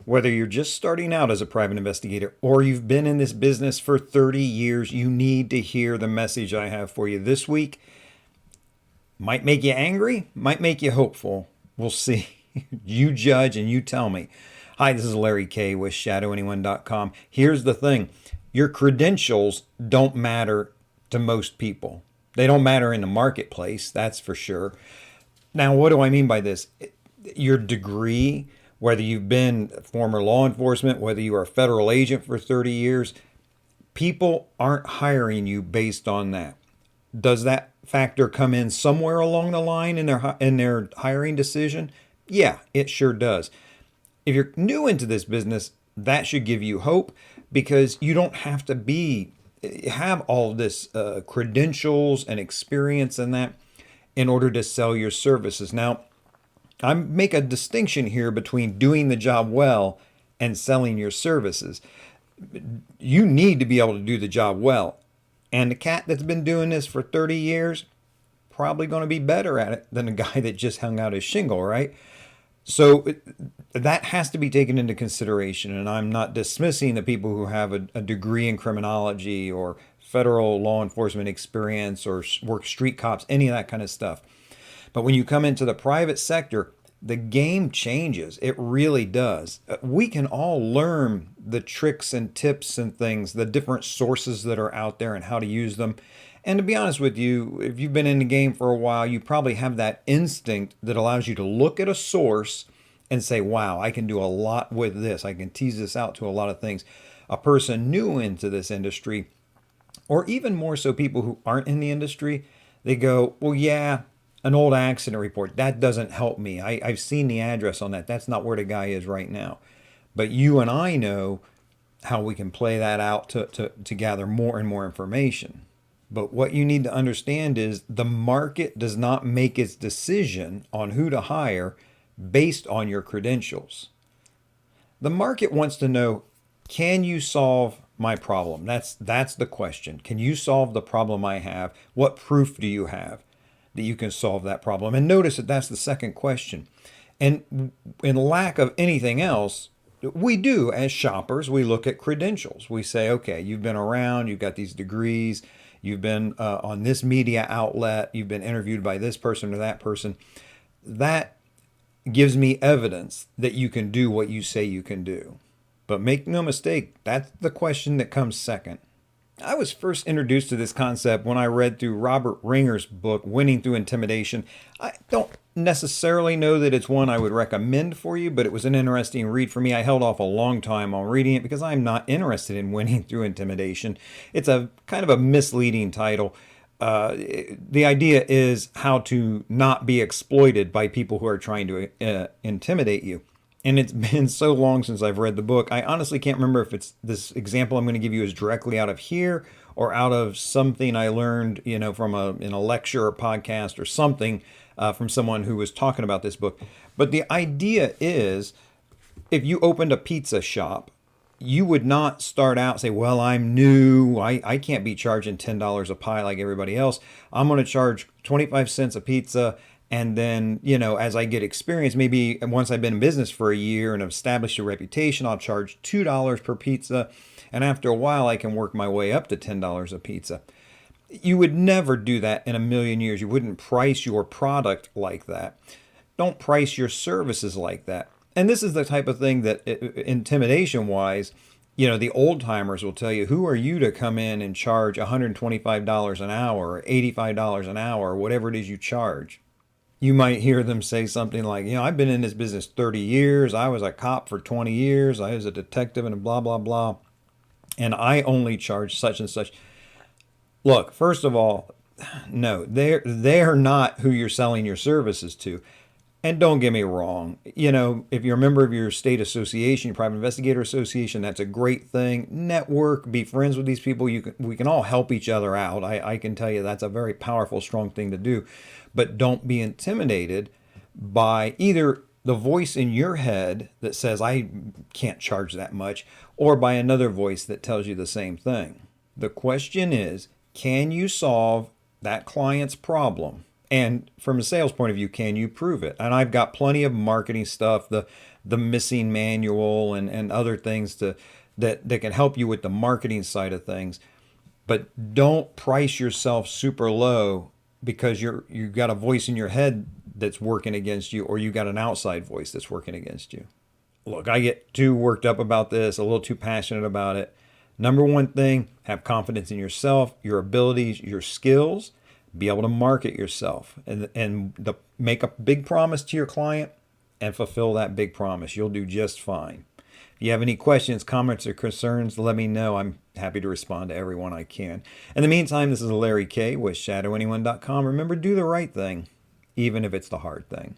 Whether you're just starting out as a private investigator or you've been in this business for 30 years, you need to hear the message I have for you this week. Might make you angry, might make you hopeful. We'll see. You judge and you tell me. Hi, this is Larry K with ShadowAnyone.com. Here's the thing. Your credentials don't matter to most people. They don't matter in the marketplace, that's for sure. Now, what do I mean by this? Your degree, whether you've been former law enforcement, whether you are a federal agent for 30 years, people aren't hiring you based on that. Does that factor come in somewhere along the line in their hiring decision? Yeah, it sure does. If you're new into this business, that should give you hope because you don't have to have all of this credentials and experience in that in order to sell your services. Now, I make a distinction here between doing the job well and selling your services. You need to be able to do the job well. And the cat that's been doing this for 30 years, probably going to be better at it than the guy that just hung out his shingle, right? So that has to be taken into consideration. And I'm not dismissing the people who have a degree in criminology or federal law enforcement experience or work street cops, any of that kind of stuff. But when you come into the private sector, the game changes. It really does. We can all learn the tricks and tips and things, the different sources that are out there and how to use them. And to be honest with you, if you've been in the game for a while, you probably have that instinct that allows you to look at a source and say, wow, I can do a lot with this. I can tease this out to a lot of things. A person new into this industry, or even more so people who aren't in the industry, they go, well, yeah, an old accident report, that doesn't help me. I've seen the address on that. That's not where the guy is right now. But you and I know how we can play that out to gather more and more information. But what you need to understand is the market does not make its decision on who to hire based on your credentials. The market wants to know, can you solve my problem? That's the question. Can you solve the problem I have? What proof do you have that you can solve that problem? And notice that that's the second question. And in lack of anything else, we do, as shoppers, we look at credentials. We say, okay, you've been around, you've got these degrees, you've been on this media outlet, you've been interviewed by this person or that person. That gives me evidence that you can do what you say you can do. But make no mistake, that's the question that comes second. I was first introduced to this concept when I read through Robert Ringer's book, Winning Through Intimidation. I don't necessarily know that it's one I would recommend for you, but it was an interesting read for me. I held off a long time on reading it because I'm not interested in winning through intimidation. It's a kind of a misleading title. The idea is how to not be exploited by people who are trying to intimidate you. And it's been so long since I've read the book. I honestly can't remember if it's this example I'm going to give you is directly out of here or out of something I learned, from in a lecture or podcast or something from someone who was talking about this book. But the idea is, if you opened a pizza shop, you would not start out and say, well, I'm new. I can't be charging $10 a pie like everybody else. I'm going to charge 25 cents a pizza. And then, as I get experience, maybe once I've been in business for a year and have established a reputation, I'll charge $2 per pizza. And after a while, I can work my way up to $10 a pizza. You would never do that in a million years. You wouldn't price your product like that. Don't price your services like that. And this is the type of thing that, intimidation-wise, the old timers will tell you, who are you to come in and charge $125 an hour or $85 an hour or whatever it is you charge? You might hear them say something like, I've been in this business 30 years. I was a cop for 20 years. I was a detective and blah, blah, blah. And I only charge such and such. Look, first of all, no, they're not who you're selling your services to. And don't get me wrong, if you're a member of your state association, your private investigator association, that's a great thing. Network, be friends with these people. We can all help each other out. I can tell you that's a very powerful, strong thing to do. But don't be intimidated by either the voice in your head that says, I can't charge that much, or by another voice that tells you the same thing. The question is, can you solve that client's problem? And from a sales point of view, can you prove it? And I've got plenty of marketing stuff. The the missing manual and other things that can help you with the marketing side of things. But don't price yourself super low because you got a voice in your head that's working against you, or you got an outside voice that's working against you. Look, I get too worked up about this, a little too passionate about it. Number one thing, have confidence in yourself, your abilities, your skills, be able to market yourself, and make a big promise to your client and fulfill that big promise. You'll do just fine. If you have any questions, comments, or concerns, let me know. I'm happy to respond to everyone I can. In the meantime, this is Larry K with ShadowAnyone.com. Remember, do the right thing, even if it's the hard thing.